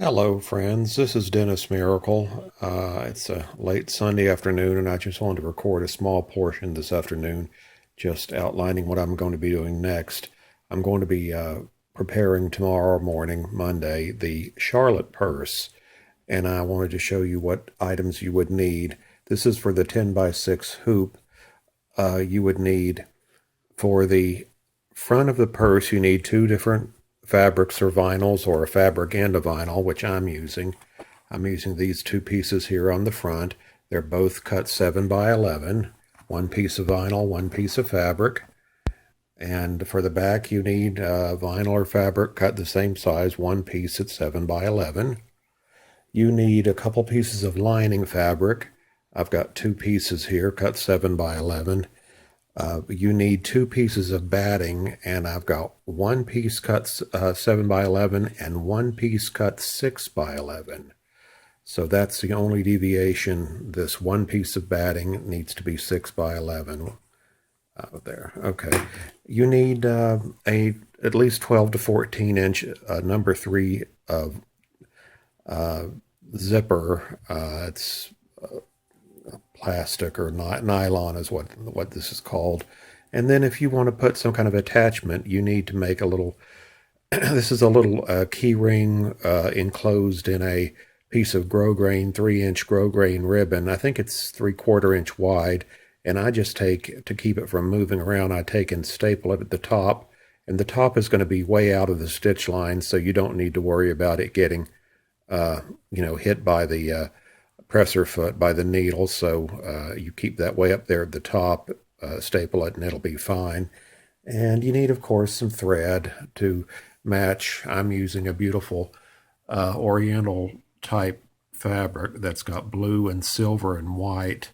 Hello, friends. This is Dennis Miracle. It's a late Sunday afternoon, and I just wanted to record a small portion this afternoon, just outlining what I'm going to be doing next. I'm going to be preparing tomorrow morning, Monday, the Charlotte purse, and I wanted to show you what items you would need. This is for the 10 by 6 hoop. You would need for the front of the purse, you need two different fabrics or vinyls, or a fabric and a vinyl, which I'm using. I'm using these two pieces here on the front. They're both cut 7 by 11. One piece of vinyl, one piece of fabric. And for the back, you need vinyl or fabric cut the same size, one piece at 7 by 11. You need a couple pieces of lining fabric. I've got two pieces here cut 7 by 11. You need two pieces of batting, and I've got one piece cut 7 by 11 and one piece cut 6 by 11. So that's the only deviation. This one piece of batting needs to be 6 by 11 there. Okay. You need at least 12 to 14 inch number 3 zipper. It's plastic or nylon is what this is called. And then if you want to put some kind of attachment, you need to make a little, this is a little key ring enclosed in a piece of grosgrain, 3-inch grosgrain ribbon. I think it's 3/4 inch wide. And I just take, to keep it from moving around, I take and staple it at the top. And the top is going to be way out of the stitch line, so you don't need to worry about it getting, hit by the presser foot, by the needle. So you keep that way up there at the top, staple it, and it'll be fine. And you need, of course, some thread to match. I'm using a beautiful oriental type fabric that's got blue and silver and white.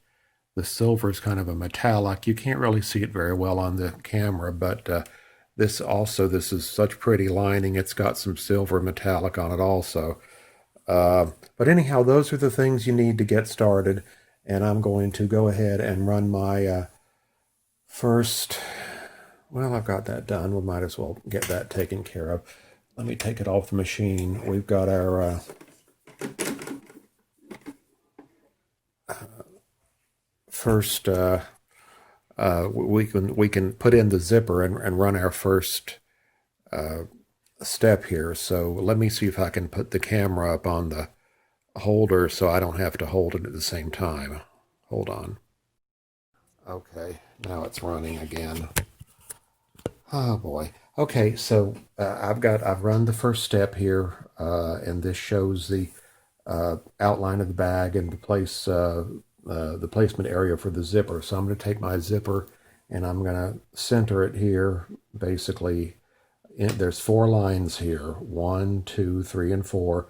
The silver is kind of a metallic. You can't really see it very well on the camera, but this is such pretty lining. It's got some silver metallic on it also. But anyhow, those are the things you need to get started. And I'm going to go ahead and run my first, well, I've got that done. We might as well get that taken care of. Let me take it off the machine. We've got our first, we can put in the zipper and run our first step here. So let me see if I can put the camera up on the holder so I don't have to hold it at the same time. Hold on. Okay, now it's running again. Oh boy. Okay, so I've run the first step here, and this shows the outline of the bag and the placement area for the zipper. So I'm going to take my zipper and I'm going to center it here. Basically, there's 4 lines here: 1, 2, 3, and 4.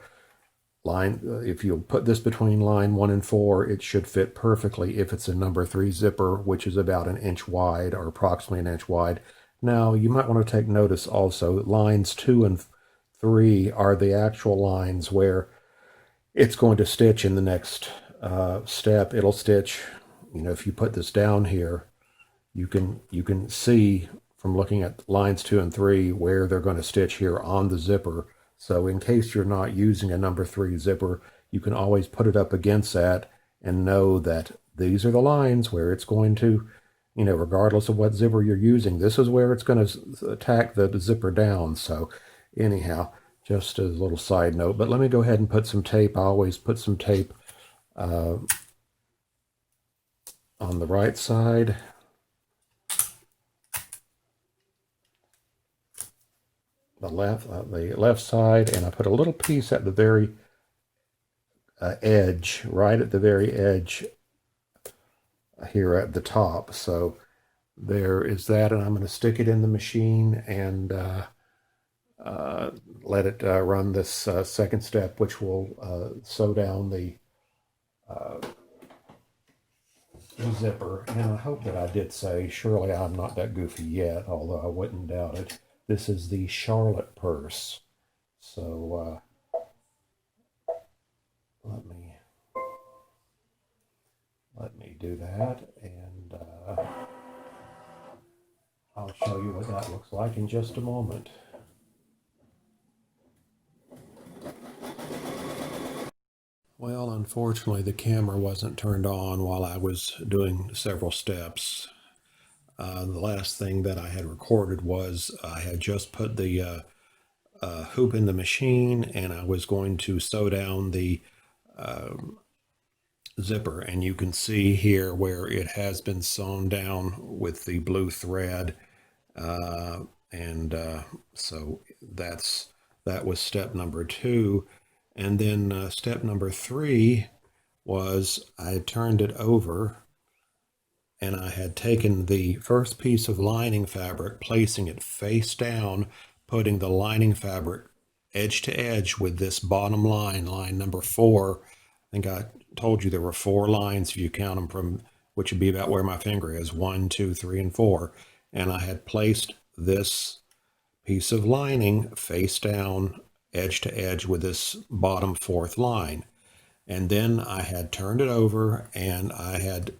If you put this between line 1 and 4, it should fit perfectly if it's a number 3 zipper, which is about 1 inch wide, or approximately 1 inch wide. Now, you might want to take notice also, lines 2 and 3 are the actual lines where it's going to stitch in the next step. It'll stitch, if you put this down here, you can see from looking at lines 2 and 3 where they're going to stitch here on the zipper. So in case you're not using a number 3 zipper, you can always put it up against that and know that these are the lines where it's going to, regardless of what zipper you're using, this is where it's going to tack the zipper down. So anyhow, just as a little side note, but let me go ahead and put some tape. I always put some tape on the right side. The left side, and I put a little piece at the very edge, right at the very edge here at the top. So there is that, and I'm going to stick it in the machine and let it run this second step, which will sew down the zipper. And I hope that I did say, surely I'm not that goofy yet, although I wouldn't doubt it. This is the Charlotte purse. So let me do that, and I'll show you what that looks like in just a moment. Well, unfortunately, the camera wasn't turned on while I was doing several steps. The last thing that I had recorded was I had just put the hoop in the machine, and I was going to sew down the zipper, and you can see here where it has been sewn down with the blue thread, and so that was step number 2. And then step number 3 was I had turned it over, and I had taken the first piece of lining fabric, placing it face down, putting the lining fabric edge to edge with this bottom line, line number 4. I think I told you there were 4 lines if you count them from, which would be about where my finger is, 1, 2, 3, and 4. And I had placed this piece of lining face down, edge to edge with this bottom 4th line. And then I had turned it over, and I had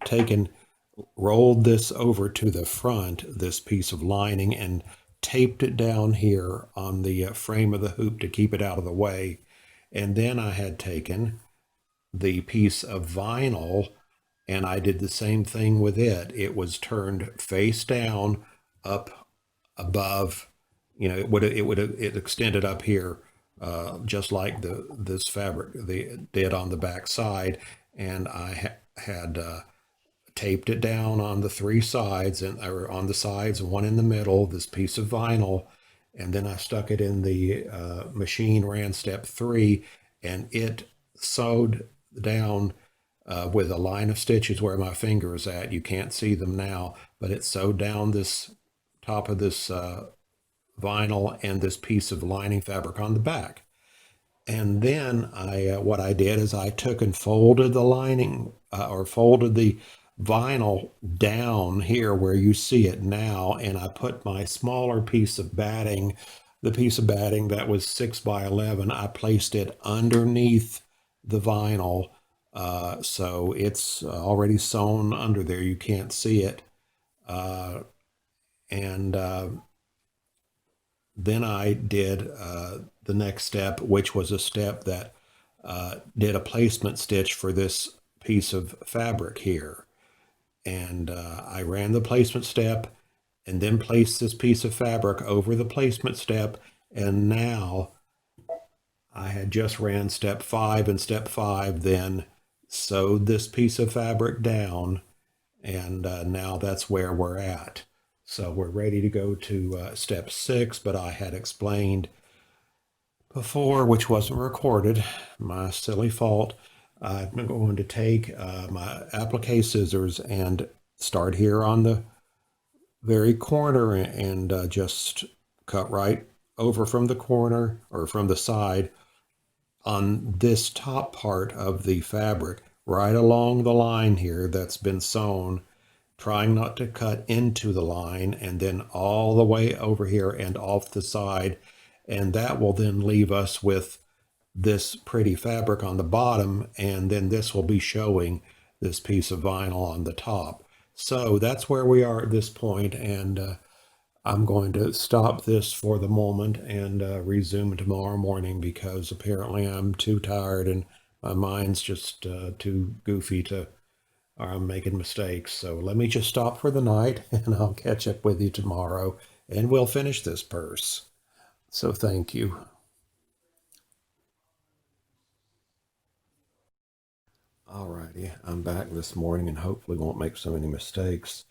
rolled this over to the front, this piece of lining, and taped it down here on the frame of the hoop to keep it out of the way. And then I had taken the piece of vinyl, and I did the same thing with it. It was turned face down up above, it extended up here, just like this fabric did on the back side. And I had taped it down on the 3 sides, or on the sides, and one in the middle, this piece of vinyl. And then I stuck it in the machine, ran step 3, and it sewed down with a line of stitches where my finger is at. You can't see them now, but it sewed down this top of this vinyl and this piece of lining fabric on the back. And then what I did is I took and folded the lining, or folded the vinyl down here where you see it now, and I put my smaller piece of batting, the piece of batting that was 6 by 11, I placed it underneath the vinyl, so it's already sewn under there. You can't see it. And then I did the next step, which was a step that did a placement stitch for this piece of fabric here. And I ran the placement step, and then placed this piece of fabric over the placement step. And now I had just ran step 5, and step 5 then sewed this piece of fabric down. And now that's where we're at. So we're ready to go to step 6, but I had explained before, which wasn't recorded, my silly fault. I'm going to take my applique scissors and start here on the very corner, and just cut right over from the corner, or from the side, on this top part of the fabric, right along the line here that's been sewn, trying not to cut into the line, and then all the way over here and off the side. And that will then leave us with this pretty fabric on the bottom, and then this will be showing this piece of vinyl on the top. So that's where we are at this point, and I'm going to stop this for the moment and resume tomorrow morning, because apparently I'm too tired and my mind's just too goofy to, or I'm making mistakes. So let me just stop for the night, and I'll catch up with you tomorrow, and we'll finish this purse. So thank you. Alrighty, I'm back this morning, and hopefully won't make so many mistakes.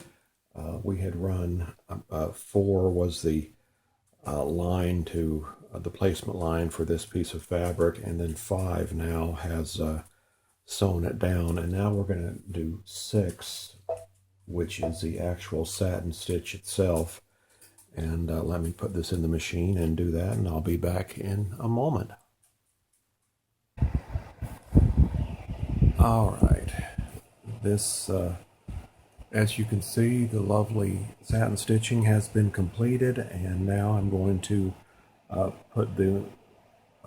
We had run 4 was the line to the placement line for this piece of fabric, and then 5 now has sewn it down, and now we're going to do 6, which is the actual satin stitch itself. And let me put this in the machine and do that, and I'll be back in a moment. All right, this, as you can see, the lovely satin stitching has been completed, and now I'm going to put the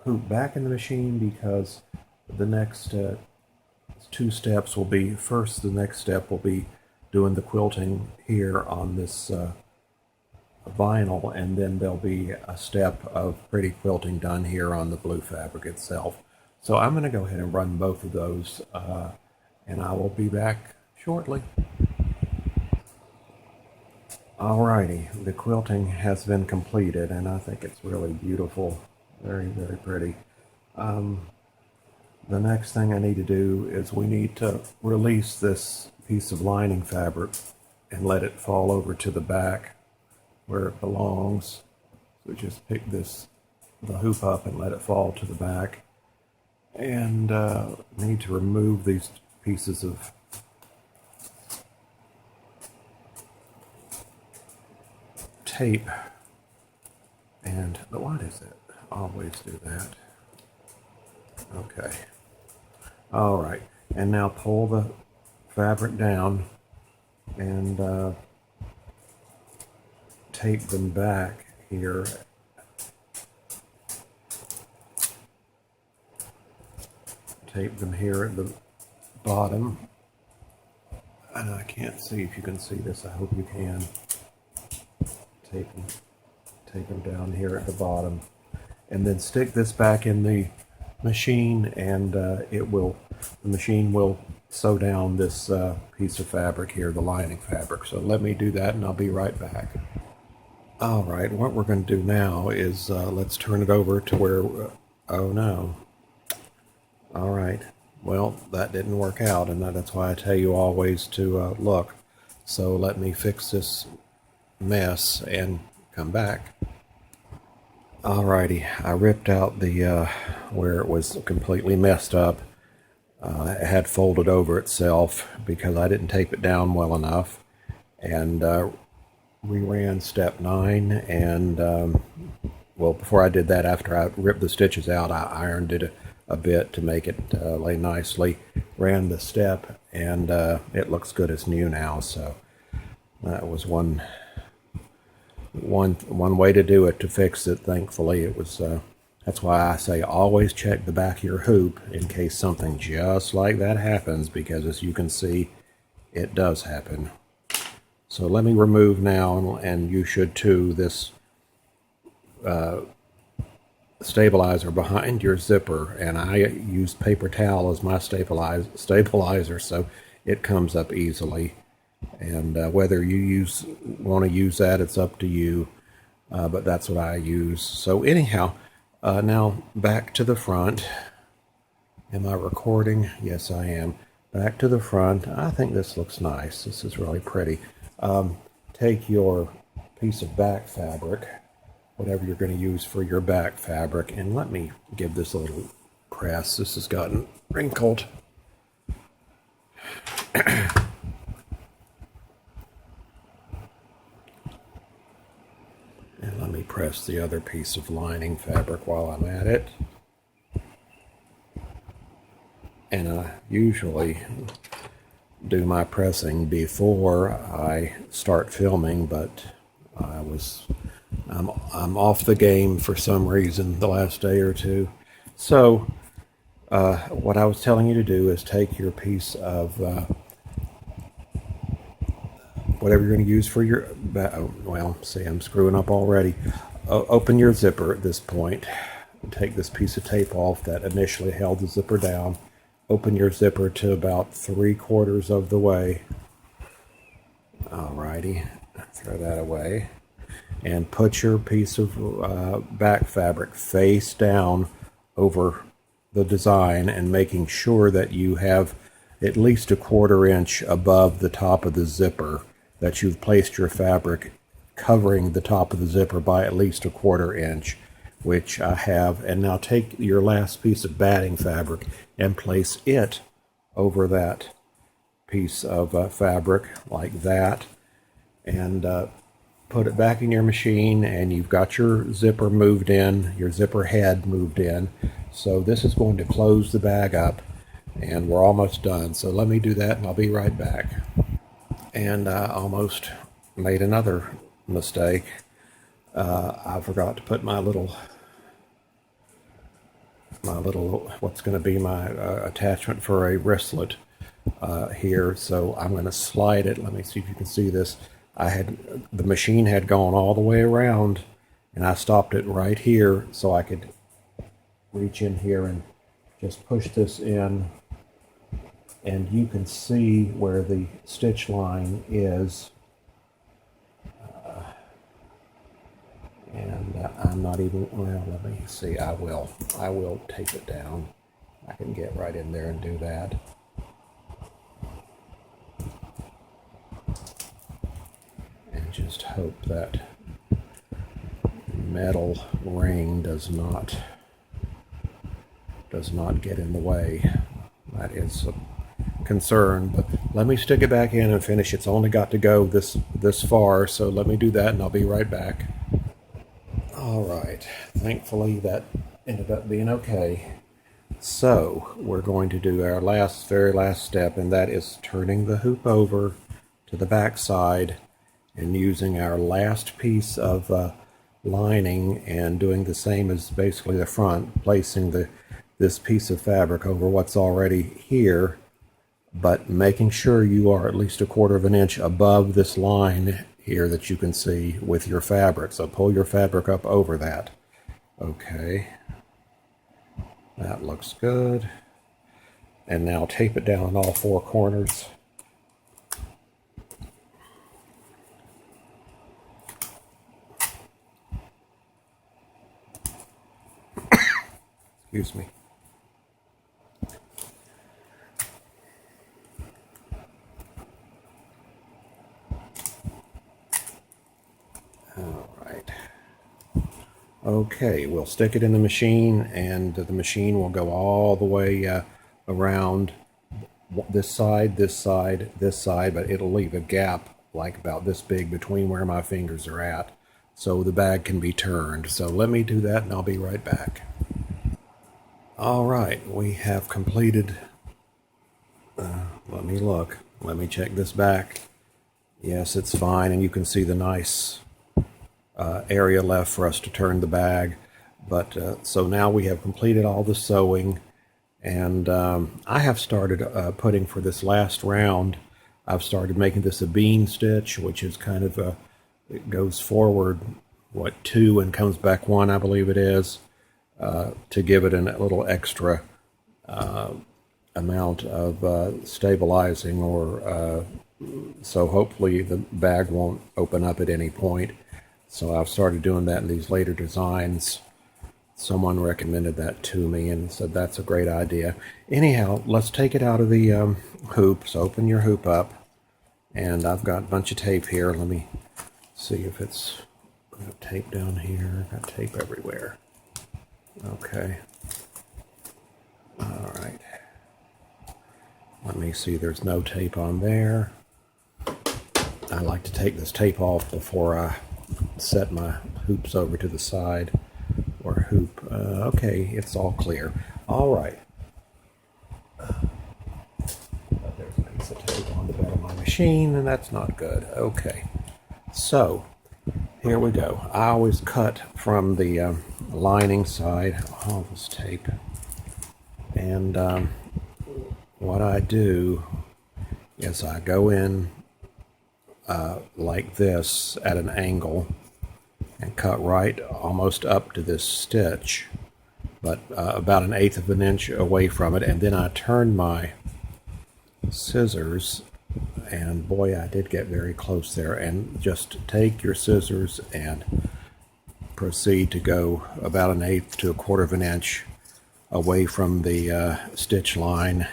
hoop back in the machine, because the next 2 steps will be, first, the next step will be doing the quilting here on this vinyl, and then there'll be a step of pretty quilting done here on the blue fabric itself. So I'm going to go ahead and run both of those, and I will be back shortly. Alrighty, the quilting has been completed, and I think it's really beautiful. Very, very pretty. The next thing I need to do is we need to release this piece of lining fabric and let it fall over to the back where it belongs. So just pick the hoop up and let it fall to the back. And need to remove these pieces of tape. And why does it always do that? Okay. All right. And now pull the fabric down and tape them back here. Tape them here at the bottom. And I can't see if you can see this. I hope you can. Tape them down here at the bottom. And then stick this back in the machine, and the machine will sew down this piece of fabric here, the lining fabric. So let me do that and I'll be right back. All right, what we're going to do now is let's turn it over to where, oh no. All right, well, that didn't work out, and that's why I tell you always to look. So let me fix this mess and come back. Alrighty, I ripped out the where it was completely messed up. It had folded over itself because I didn't tape it down well enough, and reran step 9. And well, before I did that, after I ripped the stitches out, I ironed it a bit to make it lay nicely. Ran the step, and it looks good as new now. So that was one way to do it, to fix it. Thankfully, it was that's why I say always check the back of your hoop in case something just like that happens, because as you can see, it does happen. So let me remove now, and you should too, this stabilizer behind your zipper, and I use paper towel as my stabilizer, so it comes up easily. And whether you want to use that, it's up to you, but that's what I use. So anyhow, now back to the front. Am I recording? Yes, I am. Back to the front. I think this looks nice. This is really pretty. Take your piece of back fabric, whatever you're going to use for your back fabric, and let me give this a little press. This has gotten wrinkled. And let me press the other piece of lining fabric while I'm at it. And I usually do my pressing before I start filming, but I'm off the game for some reason the last day or two. So what I was telling you to do is take your piece of whatever you're going to use for your, well, see, I'm screwing up already. Open your zipper at this point. Take this piece of tape off that initially held the zipper down. Open your zipper to about 3/4 of the way. Alrighty, throw that away. And put your piece of back fabric face down over the design, and making sure that you have at least 1/4 inch above the top of the zipper, that you've placed your fabric covering the top of the zipper by at least 1/4 inch, which I have. And now take your last piece of batting fabric and place it over that piece of fabric like that, and put it back in your machine, and you've got your zipper moved in, your zipper head moved in. So this is going to close the bag up, and we're almost done. So let me do that and I'll be right back. And I almost made another mistake. I forgot to put my little what's going to be my attachment for a wristlet here. So I'm going to slide it. Let me see if you can see this. The machine had gone all the way around, and I stopped it right here so I could reach in here and just push this in, and you can see where the stitch line is. I'm not even, well, let me see, I will tape it down. I can get right in there and do that. And just hope that metal ring does not get in the way. That is a concern, but let me stick it back in and finish. It's only got to go this far, so let me do that and I'll be right back. All right, thankfully that ended up being okay. So we're going to do our very last step, and that is turning the hoop over to the back side and using our last piece of lining and doing the same as basically the front, placing this piece of fabric over what's already here, but making sure you are at least 1/4 inch above this line here that you can see with your fabric. So pull your fabric up over that. Okay, that looks good. And now tape it down on all 4 corners. Excuse me. All right. Okay, we'll stick it in the machine, and the machine will go all the way around this side, this side, this side, but it'll leave a gap like about this big between where my fingers are at, so the bag can be turned. So let me do that and I'll be right back. All right, we have completed, let me look, let me check this back. Yes, it's fine, and you can see the nice area left for us to turn the bag. But so now we have completed all the sewing, and I have started putting for this last round, I've started making this a bean stitch, which is kind of it goes forward, 2 and comes back 1, I believe it is, to give it a little extra amount of stabilizing, or so hopefully the bag won't open up at any point. So I've started doing that in these later designs. Someone recommended that to me and said that's a great idea. Anyhow, let's take it out of the hoop. So open your hoop up, and I've got a bunch of tape here. Let me see if it's got tape down here. Got tape everywhere. Okay. All right. Let me see. There's no tape on there. I like to take this tape off before I set my hoops over to the side, or hoop. Okay, it's all clear. All right. There's a piece of tape on the bed of my machine, and that's not good. Okay. So here we go. I always cut from the lining side all this tape, and what I do is I go in like this at an angle and cut right almost up to this stitch, but about 1/8 of an inch away from it, and then I turn my scissors, and boy, I did get very close there, and just take your scissors and proceed to go about 1/8 to 1/4 of an inch away from the stitch line.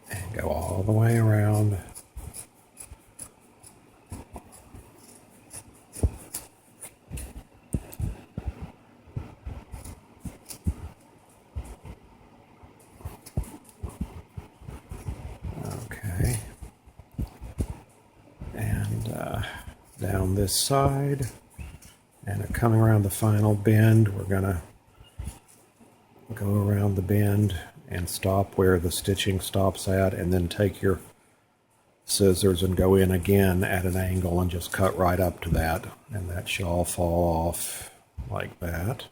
And go all the way around. Okay. And down this side, and coming around the final bend, we're gonna go around the bend and stop where the stitching stops at, and then take your scissors and go in again at an angle and just cut right up to that, and that should all fall off like that.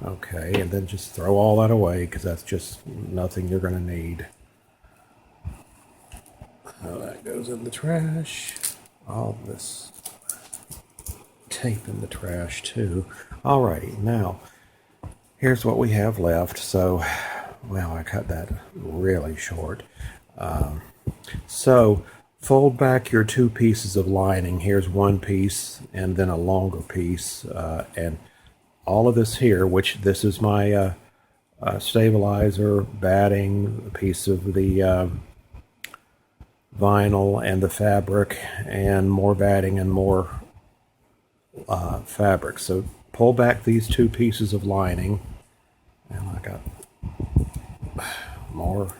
Okay, and then just throw all that away, because that's just nothing you're going to need. So that goes in the trash. All this tape in the trash too. Alrighty, now here's what we have left. So, well, I cut that really short. So fold back your two pieces of lining. Here's one piece and then a longer piece. And all of this here, which this is my stabilizer, batting, a piece of the vinyl and the fabric, and more batting and more fabric. So pull back these two pieces of lining, and I got more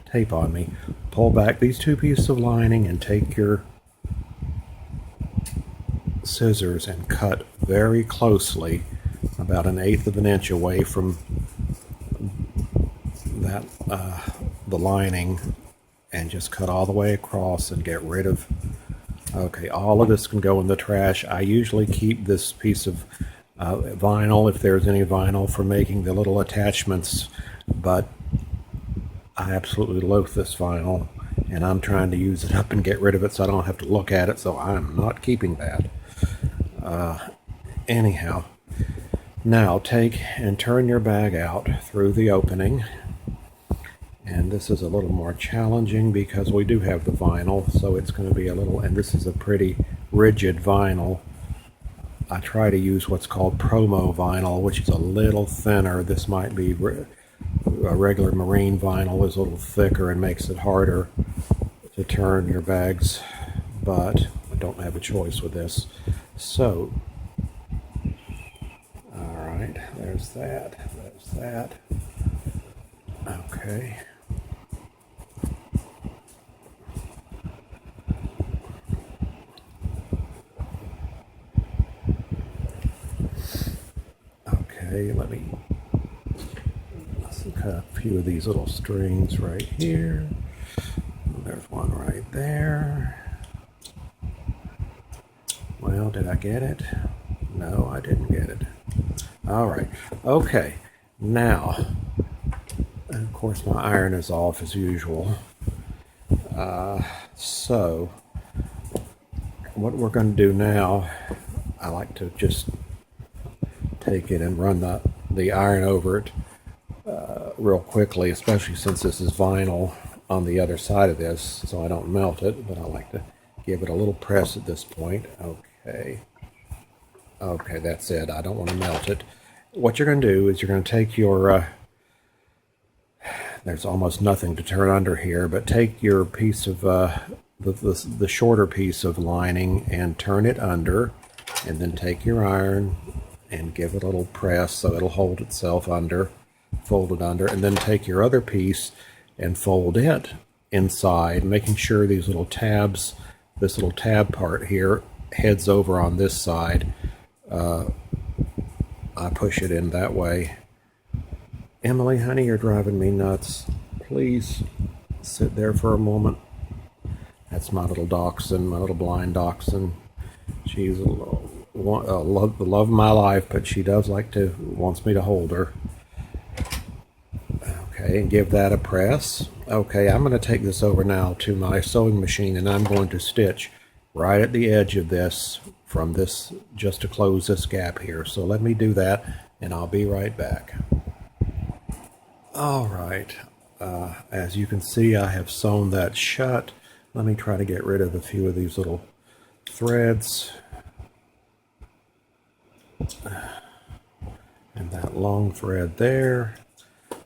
tape on me. Pull back these two pieces of lining and take your scissors and cut very closely, about 1/8 of an inch away from that the lining, and just cut all the way across and get rid of. Okay, all of this can go in the trash. I usually keep this piece of vinyl, if there's any vinyl, for making the little attachments, but I absolutely loathe this vinyl, and I'm trying to use it up and get rid of it so I don't have to look at it, so I'm not keeping that. Anyhow, now take and turn your bag out through the opening. And this is a little more challenging because we do have the vinyl, so it's going to be a little, and this is a pretty rigid vinyl. I try to use what's called promo vinyl, which is a little thinner. This might be a regular marine vinyl, is a little thicker and makes it harder to turn your bags, but I don't have a choice with this. So, all right, there's that, there's that. Okay. Okay, let me cut a few of these little strings right here. There's one right there. Well, did I get it? No, I didn't get it. All right. Okay. Now, and of course, my iron is off as usual. So, what we're going to do now, I like to just take it and run the iron over it real quickly, especially since this is vinyl on the other side of this, so I don't melt it, but I like to give it a little press at this point. Okay. Okay, that's it. I don't want to melt it. What you're going to do is you're going to take your, there's almost nothing to turn under here, but take your piece of, the shorter piece of lining and turn it under, and then take your iron and give it a little press so it'll hold itself under, fold it under, and then take your other piece and fold it inside, making sure these little tabs, this little tab part here, heads over on this side. I push it in that way. Emily, honey, you're driving me nuts. Please sit there for a moment. That's my little dachshund, my little blind dachshund. She's the love of my life, but she does wants me to hold her. Okay, and give that a press. Okay, I'm going to take this over now to my sewing machine, and I'm going to stitch right at the edge of this, from this, just to close this gap here. So let me do that, and I'll be right back. All right, as you can see, I have sewn that shut. Let me try to get rid of a few of these little threads. And that long thread there.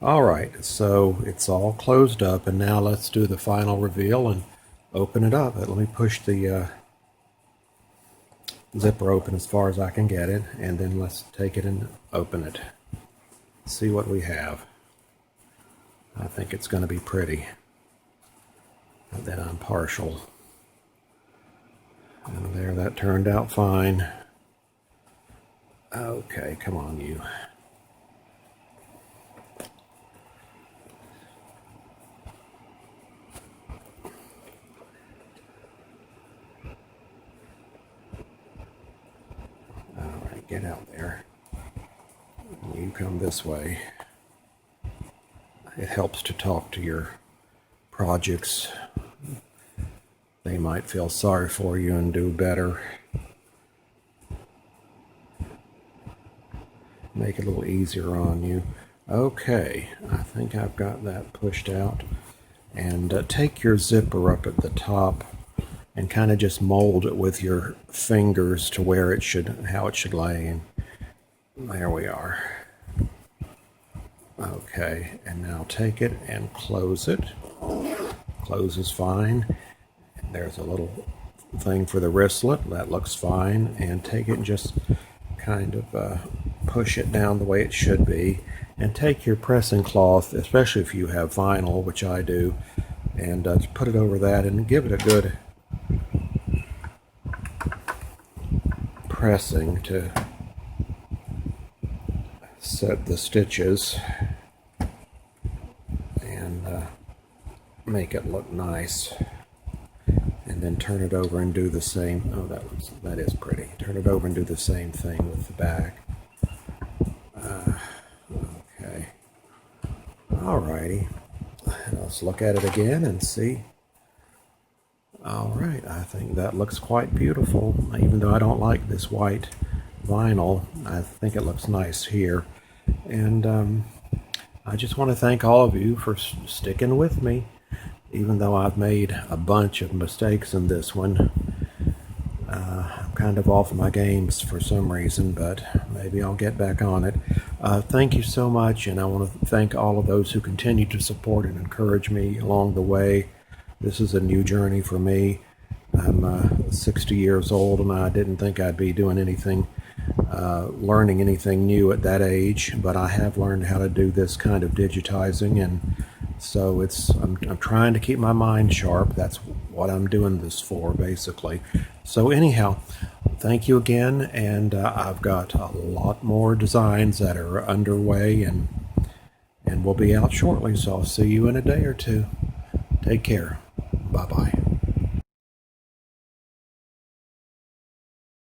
All right, so it's all closed up, and now let's do the final reveal and open it up. Let me push the zipper open as far as I can get it, and then let's take it and open it. See what we have. I think it's going to be pretty. But then I'm partial. And there, that turned out fine. Okay, come on, you. All right, get out there. You come this way. It helps to talk to your projects they might feel sorry for you and do better. Make it a little easier on you. Okay, I think I've got that pushed out. And take your zipper up at the top and kind of just mold it with your fingers to where it should, how it should lay. And there we are. Okay, and now take it and close it. Close is fine. And there's a little thing for the wristlet. That looks fine. And take it and just kind of push it down the way it should be. And take your pressing cloth, especially if you have vinyl, which I do, and put it over that and give it a good pressing to set the stitches and make it look nice. And then turn it over and do the same. Oh, that is pretty. Turn it over and do the same thing with the back. Okay. Alrighty. Let's look at it again and see. Alright, I think that looks quite beautiful. Even though I don't like this white vinyl, I think it looks nice here. And I just want to thank all of you for sticking with me. Even though I've made a bunch of mistakes in this one. I'm kind of off my games for some reason, but maybe I'll get back on it. Thank you so much, and I want to thank all of those who continue to support and encourage me along the way. This is a new journey for me. I'm 60 years old, and I didn't think I'd be doing anything, learning anything new at that age, but I have learned how to do this kind of digitizing, and so I'm trying to keep my mind sharp. That's what I'm doing this for, basically. So anyhow, thank you again, and I've got a lot more designs that are underway and will be out shortly, so I'll see you in a day or two. Take care. Bye-bye.